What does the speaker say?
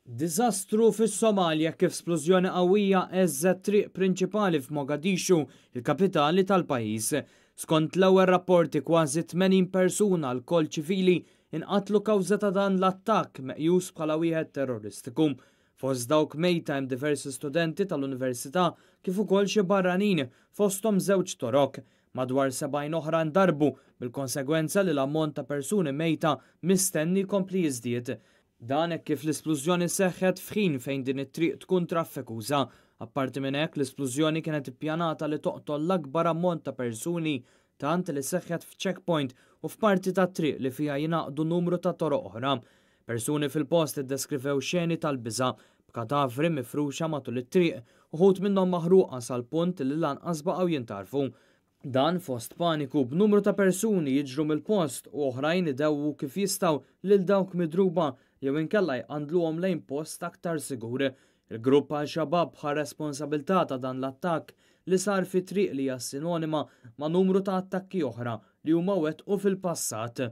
Diżastru fis-Somalja kif splużjoni qawwija eżżet triq prinċipali f'Mogadishu, il-kapitali tal-pajjiż. Skont l-ewwel rapporti kważi 80 persuna l-koll ċivili inqatlu kawża ta' dan l-attakk meqjus bħala wieħed terroristiku. Fost dawk mejta hemm diversi studenti tal-università kif ukoll xi barranin fosthom żewġ torok. Madwar 70 oħra ndarbu bil-konsegwenza li l-ammont ta' persuni mejta mistenni jkompli jiżdied. Dan hekk kif l-isplużjoni seħħet f'ħin fejn din it-triq tkun traffikuża. Apparti minn hekk l-isplużjoni kienet ippjanata li toqtol l-akbar ammont ta' persuni tant li seħħet f'checkpoint u f'parti tat triq li fiha jingħaqdu numru ta' toroq oħra. Persuni fil-post iddeskrivew xeni tal-biża' b'kadavri mifruxa matul it-triq, uħud minnhom maħruqa sal-punt li lanqas baqgħu jintarfu. Dan fost paniku b'numru ta' persuni jiġru mill-post u oħrajn idewwu kif jistgħu lil dawk midruba jew inkella jqandluhom lejn post aktar sigur. Il-grupp għal-xabab bħal responsabilità ta' dan l-attakk li sar fi triq li hija sinonima ma' numru ta' attakki oħra li huma wettqu fil-passat.